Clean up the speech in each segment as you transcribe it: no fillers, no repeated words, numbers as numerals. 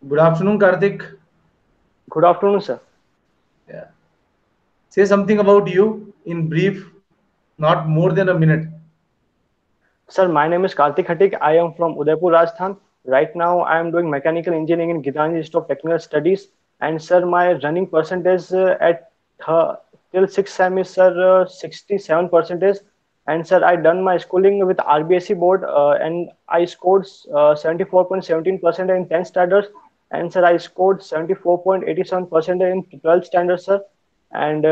Good afternoon, Karthik. Good afternoon, sir. Yeah. Say something about you in brief, not more than a minute. Sir, my name is Karthik Khatik. I am from Udaipur, Rajasthan. Right now, I am doing mechanical engineering in Gitanji Institute of Technical Studies. And sir, my running percentage at till 6th sem is sir 67 percentage. And sir, I done my schooling with RBSE board and I scored 74.17% in 10th standards. And sir, I scored 74.87% in 12th standard, sir. And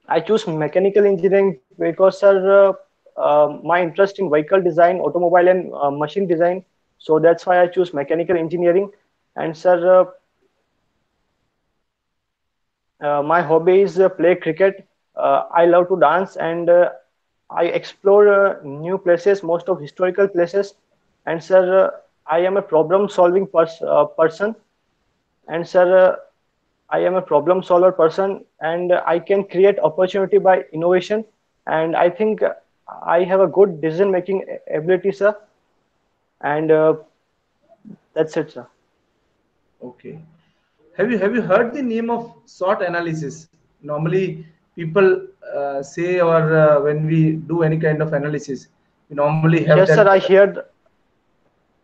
I choose mechanical engineering because, sir, my interest in vehicle design, automobile, and machine design. So that's why I choose mechanical engineering. And, sir, my hobby is play cricket. I love to dance and I explore new places, most of historical places. And, sir, I am a problem-solving person. And, sir, I am a problem solver person and I can create opportunity by innovation. And I think I have a good decision making ability, sir. And that's it, sir. Okay. Have you heard the name of SWOT analysis? Normally, people say, or when we do any kind of analysis, we normally have Yes, that. sir.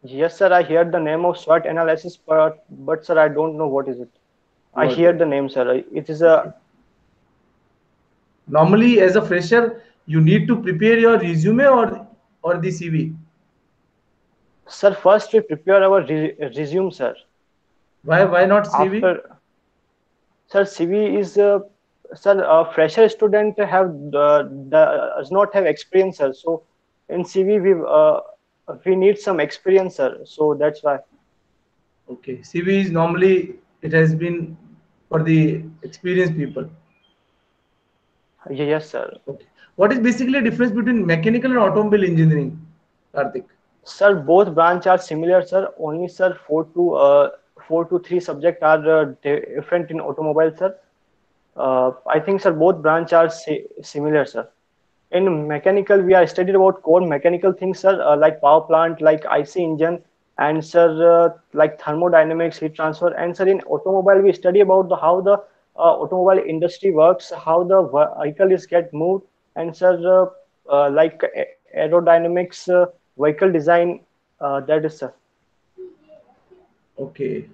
Yes, sir. I heard the name of SWOT analysis, but sir, I don't know what is it. I What? hear the name, sir. It is Okay. a Normally, as a fresher, you need to prepare your resume or the CV. sir. First, we prepare our resume, sir. Why not CV? After, sir, CV is sir. A fresher student does not have experience, sir. So in CV, we need some experience, sir. So that's why. Okay. CV is normally it has been for the experienced people. Yes, sir. Okay. What is basically the difference between mechanical and automobile engineering, Karthik? Sir, both branch are similar, sir. Only, sir, 4 to 3 subject are different in automobile, sir. I think, sir, both branch are similar, sir. In mechanical, we are studied about core mechanical things, sir, like power plant, like IC engine, and sir, like thermodynamics, heat transfer. And sir, in automobile, we study about how the automobile industry works, how the vehicle is get moved, and sir, like aerodynamics, vehicle design. That is, sir. Okay.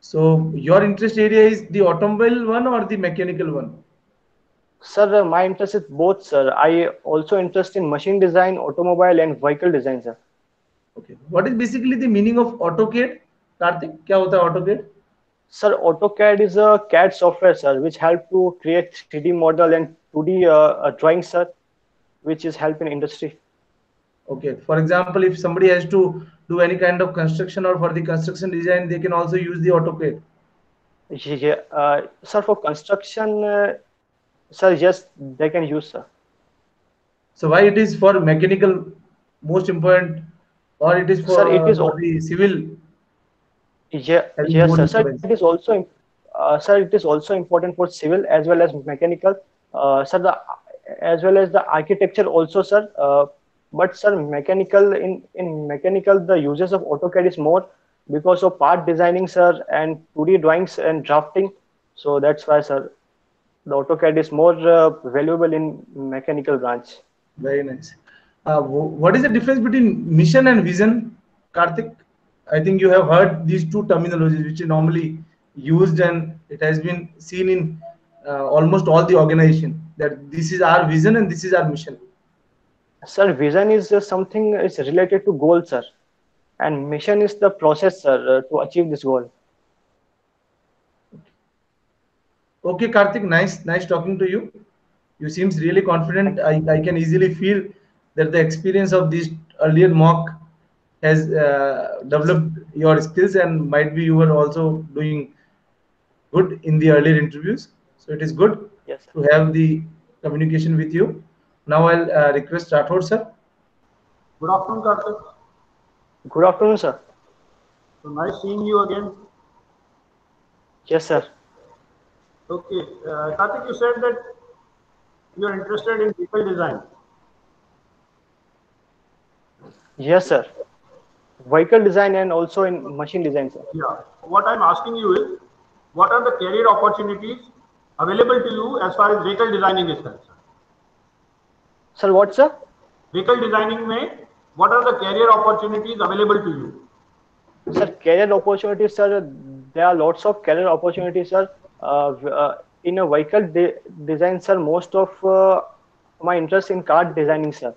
So your interest area is the automobile one or the mechanical one? Sir, my interest is both, sir. I also interest in machine design, automobile, and vehicle design, sir. Okay. What is basically the meaning of AutoCAD? Karthik, क्या होता है AutoCAD? Sir, AutoCAD is a CAD software, sir, which help to create 3D model and 2D drawings, sir, which is help in industry. Okay. For example, if somebody has to do any kind of construction or for the construction design, they can also use the AutoCAD. Yeah, sir, for construction, sir, yes, they can use, sir. So why it is for mechanical most important, or it is Sir, it is, for the civil yeah, having yes, more sir. Sir, it importance? is also, sir, it is also important for civil as well as mechanical. Sir, as well as the architecture also, sir. But sir, mechanical in mechanical the uses of AutoCAD is more because of part designing, sir, and 2D drawings and drafting. So that's why, sir, the AutoCAD is more valuable in mechanical branch. Very nice. What is the difference between mission and vision, Karthik? I think you have heard these two terminologies, which are normally used, and it has been seen in almost all the organization that this is our vision and this is our mission. Sir, vision is something is related to goal, sir, and mission is the process, sir, to achieve this goal. Okay, Karthik, nice talking to you. You seems really confident. Thank I can easily feel that the experience of this earlier mock has developed your skills, and might be you were also doing good in the earlier interviews. So it is good yes, sir. to have the communication with you. Now I'll request Rathod sir. Good afternoon, Karthik. Good afternoon, sir. So nice seeing you again. Yes, sir. Okay, Karthik, you said that you are interested in vehicle design. Yes, sir. vehicle design and also in machine design, sir. Yeah. What I'm asking you is, what are the career opportunities available to you as far as vehicle designing is concerned? Sir, what, sir? Vehicle designing में, what are the career opportunities available to you? Sir, career opportunities, sir. There are lots of career opportunities, sir. In a vehicle design, sir, most of my interest in car designing, sir.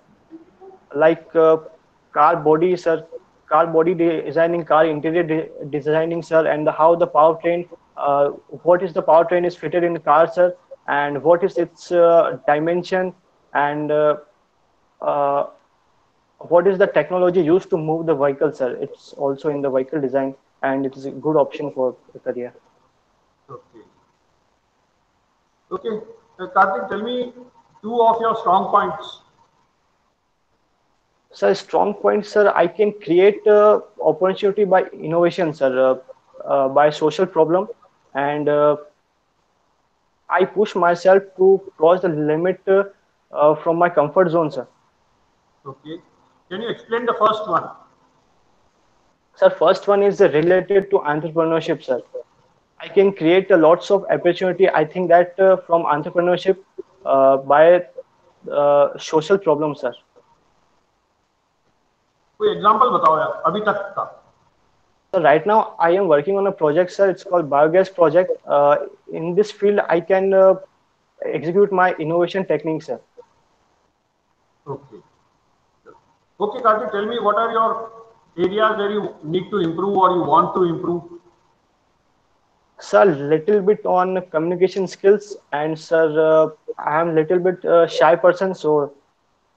Like car body, sir, car body designing, car interior designing, sir, and how the powertrain, what is the powertrain is fitted in the car, sir, and what is its dimension, and uh, what is the technology used to move the vehicle, sir. It's also in the vehicle design, and it is a good option for a career. Okay. Okay. Karthik, tell me two of your strong points. Sir, strong point, sir. I can create opportunity by innovation, sir, by social problem, and I push myself to cross the limit from my comfort zone, sir. Okay. Can you explain the first one? Sir, first one is related to entrepreneurship, sir. I can create lots of opportunity. I think that from entrepreneurship by social problems, sir. कोई example बताओ यार अभी तक का. So right now I am working on a project, sir. It's called biogas project. In this field, I can execute my innovation techniques, sir. Okay. Okay, Karthik, tell me what are your areas where you need to improve or you want to improve? Sir, little bit on communication skills, and sir, I am little bit shy person, so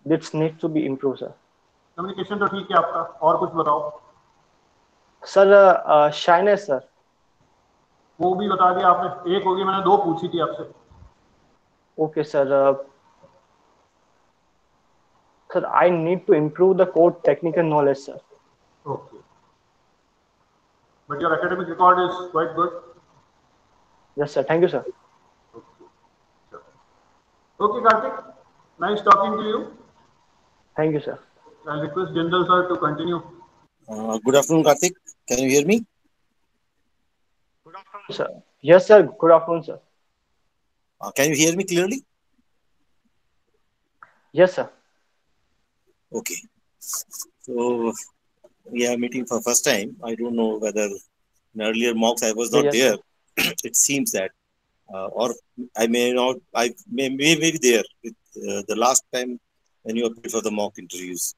this needs to be improved, sir. Communication तो ठीक है आपका, और कुछ बताओ. Sir, shyness, sir. वो भी बता दिया आपने, एक होगी, मैंने दो पूछी थी आपसे. Okay, sir. Sir, I need to improve the code technical knowledge, sir. Okay. But your academic record is quite good. Yes, sir. Thank you, sir. Okay. Sure. Okay, Karthik. Nice talking to you. Thank you, sir. I'll request Jindal sir to continue. Good afternoon, Karthik. Can you hear me? Good afternoon, sir. Yes, sir. Good afternoon, sir. Can you hear me clearly? Yes, sir. Okay. So we are meeting for first time. I don't know whether in earlier mocks I was not Yes, there. sir. It seems that, or I may not. I may be there with the last time when you appeared for the mock interviews.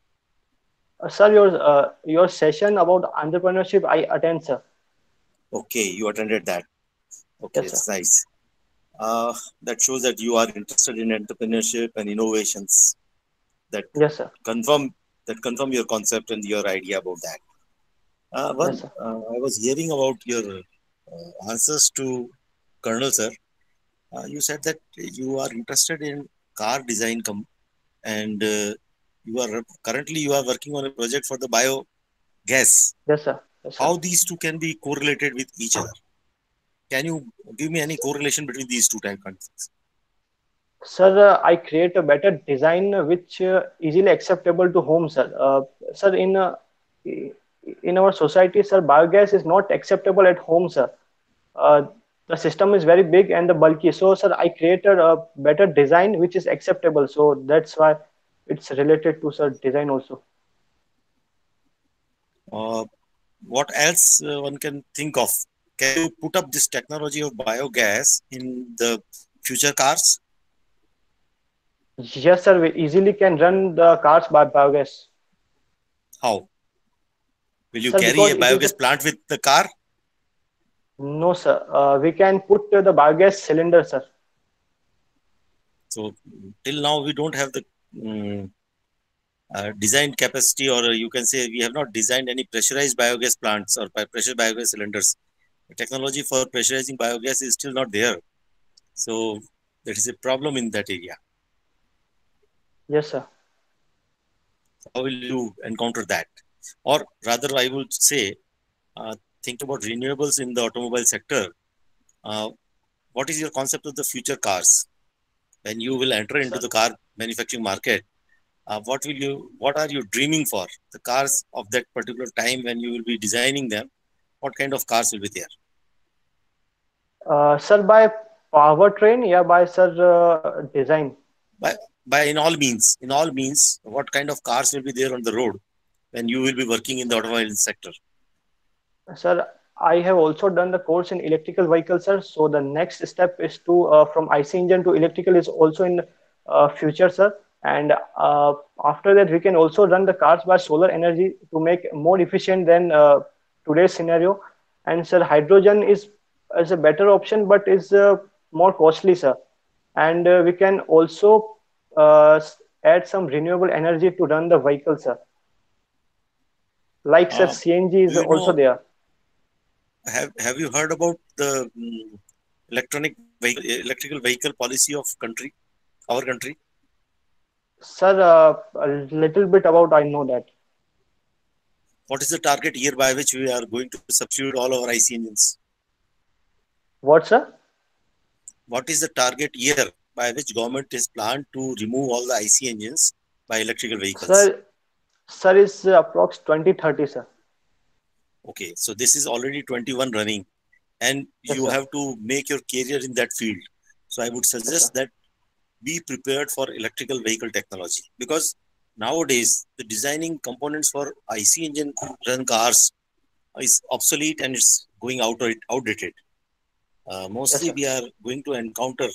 Sir, your session about entrepreneurship I attend, sir. Okay, you attended that. Okay, Yes, it's sir. nice. That shows that you are interested in entrepreneurship and innovations. That Yes, sir. confirm your concept and your idea about that. Yes, sir. I was hearing about your answers to Colonel sir. You said that you are interested in car design and you are working on a project for the biogas. Yes, sir. Yes, sir. How these two can be correlated with each other? Can you give me any correlation between these two type concepts? Sir, I create a better design which easily acceptable to home, sir. Sir, in our society, sir, biogas is not acceptable at home, sir. The system is very big and the bulky. So, sir, I created a better design which is acceptable. So that's why it's related to sir design also. What else one can think of? Can you put up this technology of biogas in the future cars? Yes, sir. We easily can run the cars by biogas. How? Will you Sir, carry because a it is biogas plant with the car? no, sir. We can put the biogas cylinder, sir. So till now we don't have the design capacity, or you can say we have not designed any pressurized biogas plants or pressure biogas cylinders. The technology for pressurizing biogas is still not there. So there is a problem in that area. Yes, sir. How will you encounter that? Or rather, I would say, think about renewables in the automobile sector. What is your concept of the future cars? When you will enter into Sir, the car manufacturing market, what are you dreaming for? The cars of that particular time when you will be designing them, what kind of cars will be there? Sir, by powertrain, yeah, by sir design. By, by in all means, what kind of cars will be there on the road when you will be working in the automobile sector? Sir, I have also done the course in electrical vehicles, sir. So the next step is to from IC engine to electrical is also in future, sir. And after that, we can also run the cars by solar energy to make more efficient than today's scenario. And sir, hydrogen is a better option, but is more costly, sir. And we can also add some renewable energy to run the vehicle, sir. Like sir, Uh, CNG is do you also know, there. have you heard about the electrical vehicle policy of our country? Sir, a little bit about I know that. What is the target year by which we are going to substitute all our IC engines? What, sir? What is the target year by which government is planned to remove all the IC engines by electrical vehicles? Sir is approx 2030, sir. Okay, so this is already 21 running, and Yes, you sir. have to make your career in that field. So I would Yes, sir. suggest that be prepared for electrical vehicle technology, because nowadays the designing components for IC engine run cars is obsolete and it's going outdated. Yes, Mostly sir. we are going to encounter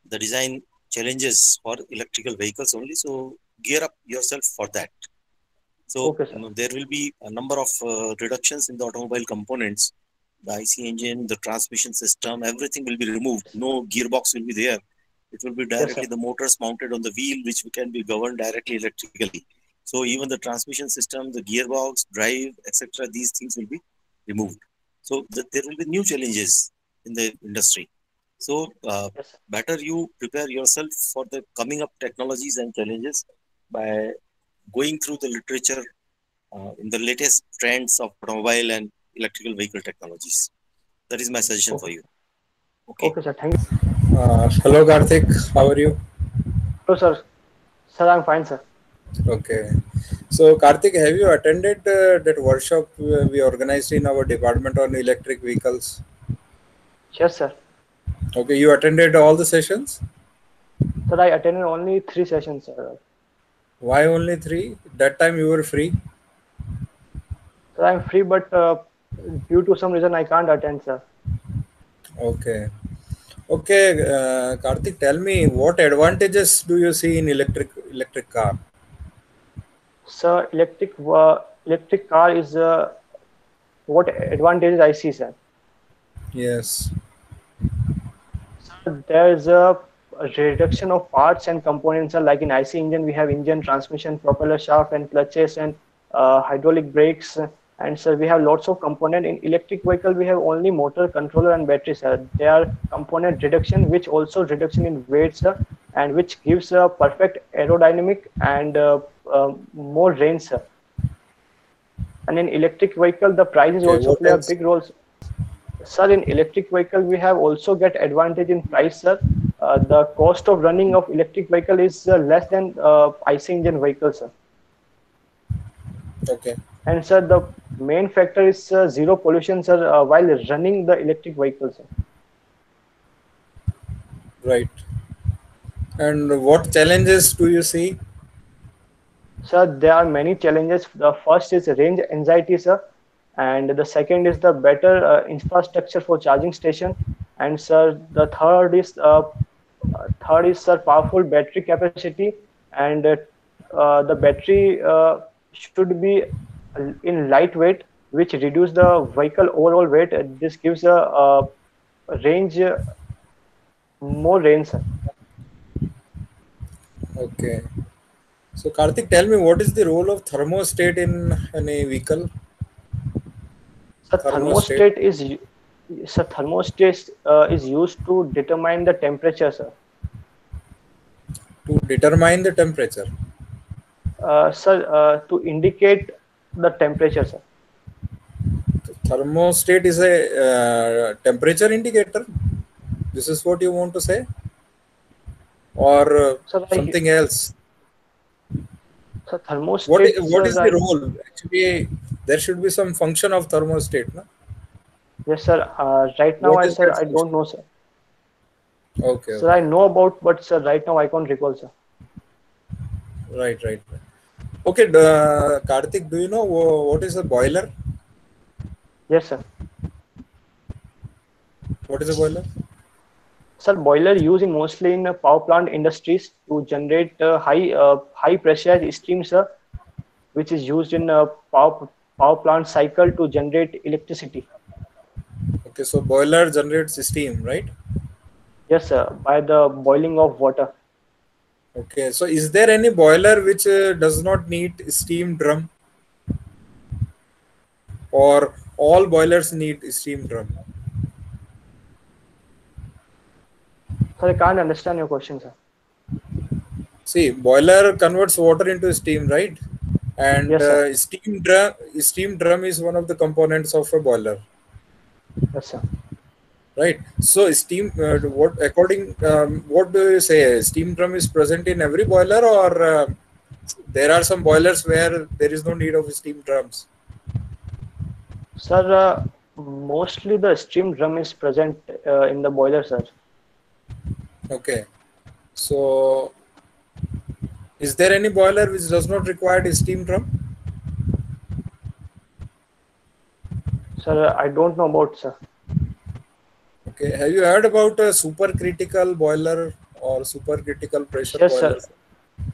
the design challenges for electrical vehicles only. So gear up yourself for that. So Okay, sir. there will be a number of reductions in the automobile components. The IC engine, the transmission system, everything will be removed. No gearbox will be there. It will be Yes, sir. directly the motors mounted on the wheel, which can be governed directly electrically. So even the transmission system, the gearbox, drive, etc., these things will be removed. So there will be new challenges in the industry. So Yes, sir. better you prepare yourself for the coming up technologies and challenges by going through the literature in the latest trends of automobile and electrical vehicle technologies. That is my suggestion for Okay. you. Okay. Okay, sir. Thank you. Hello Karthik, how are you? Hello, sir. Sir, I'm fine, sir. Okay. So Karthik, have you attended that workshop we organized in our department on electric vehicles? Yes, sir. Okay, you attended all the sessions? Sir, I attended only 3 sessions, sir. Why only 3? That time you were free? Sir, I'm free, but due to some reason I can't attend, sir. Okay. Okay, Karthik, tell me what advantages do you see in electric car? Sir, electric car is what advantages I see, sir. Yes. There is a reduction of parts and components. Like in IC engine, we have engine, transmission, propeller shaft, and clutches, and hydraulic brakes. And so we have lots of component. In electric vehicle, we have only motor, controller, and battery. They are component reduction, which also reduction in weight, and which gives a perfect aerodynamic and more range, sir. And in electric vehicle, the price is Okay, also what play a else? big role. Sir, in electric vehicle, we have also get advantage in price, sir. The cost of running of electric vehicle is less than IC engine vehicle, sir. Okay, And sir, the main factor is zero pollution, sir, while running the electric vehicle, sir. right. And what challenges do you see? Sir, there are many challenges. The first is range anxiety, sir, and the second is the better infrastructure for charging station, and sir, the third is sir powerful battery capacity, and the battery should be in lightweight, which reduce the vehicle overall weight. This gives a range more range, sir. Okay. So Karthik, tell me what is the role of thermostat in a vehicle? So Thermostat thermostat is used to determine the temperature, sir. to determine the temperature. Sir, to indicate the temperature, sir. Thermostat is a temperature indicator. This is what you want to say, or Sir, something else? So thermostat, What is sir, the role? Actually, there should be some function of thermostat, no? yes, sir. Right now, What is sir, that I don't function? know, sir. Okay, Sir, I okay. know about, but sir, right now I can't recall, sir. Right, right. Okay, Karthik, do you know what is a boiler? Yes, sir. What is a boiler? Sir, boiler used in mostly in power plant industries to generate high pressurized steam, sir, which is used in power plant cycle to generate electricity. Okay, so boiler generates steam, right? Yes, sir, by the boiling of water. Okay, so is there any boiler which does not need steam drum, or all boilers need steam drum? Sir, I can't understand your question, sir. See, boiler converts water into steam, right? And Yes, sir. steam drum is one of the components of a boiler, Yes, sir. right? So steam, what according, what do you say? Steam drum is present in every boiler, or there are some boilers where there is no need of steam drums? Sir, mostly the steam drum is present in the boiler, sir. Okay, so is there any boiler which does not require a steam drum? Sir, I don't know about, sir. Okay, have you heard about a supercritical boiler or supercritical pressure Yes, boiler? sir.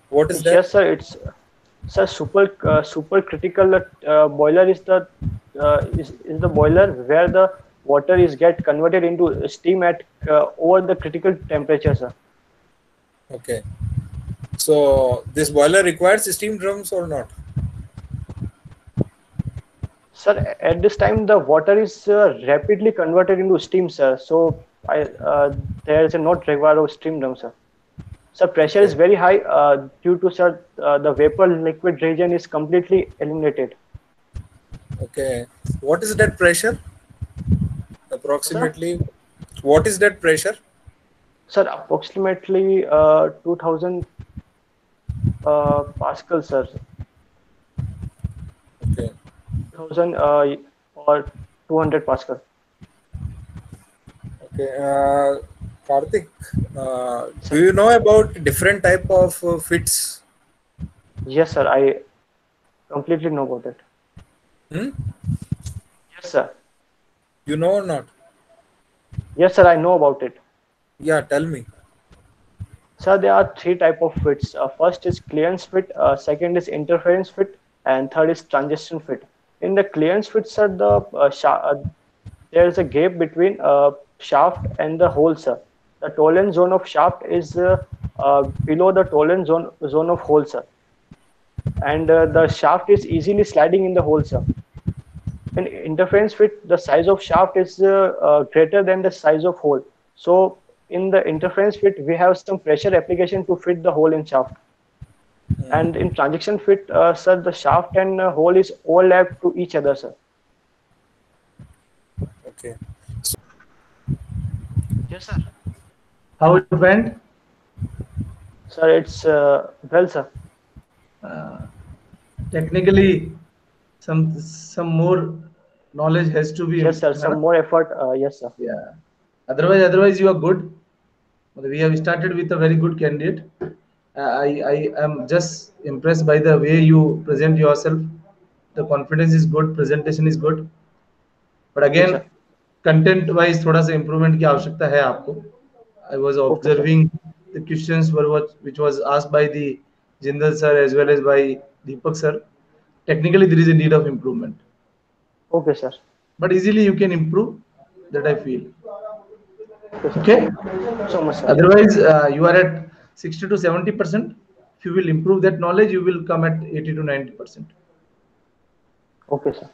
What is that? Yes, sir. It's sir super critical boiler is the boiler where the water is get converted into steam at over the critical temperature, sir. Okay, so this boiler requires steam drums or not? Sir, at this time the water is rapidly converted into steam, sir. So there is a not require of steam drum, sir. So pressure is Okay, very high due to sir the vapor liquid region is completely eliminated. okay. What is that pressure? Sir, Approximately, what is that pressure? sir, approximately 2000 Pascal, sir. Okay, 2000 or 200 Pascal. okay. Karthik, do you know about different type of fits? Yes, sir. I completely know about it. Hmm? Yes, sir. You know or not? Yes, sir. I know about it. Yeah, tell me. Sir, there are three type of fits. First is clearance fit. Second is interference fit, and third is transition fit. In the clearance fit, sir, there is a gap between shaft and the hole, sir. The tolerance zone of shaft is below the tolerance zone of hole, sir, and the shaft is easily sliding in the hole, sir. In interference fit, the size of shaft is greater than the size of hole. So in the interference fit, we have some pressure application to fit the hole in shaft. And in transition fit, sir, the shaft and hole is overlapped to each other, sir. Okay. Yes, sir. How it went? Sir, it's well, sir. Technically, some more knowledge has to be. Yes, sir. है ना? Some more effort. Yes, sir. Yeah. Otherwise, you are good. We have started with a very good candidate. I am just impressed by the way you present yourself. The confidence is good, presentation is good. But Okay, again, sir. content wise थोड़ा सा improvement की आवश्यकता है आपको. I was Okay, sir. observing the questions which was asked by the Jindal sir as well as by Deepak sir. Technically, there is a need of improvement, Okay, sir. but easily you can improve. That I feel. Okay, sir. Okay. Thank you so much, sir. Otherwise, you are at 60 to 70%. If you will improve that knowledge, you will come at 80 to 90%. Okay, sir.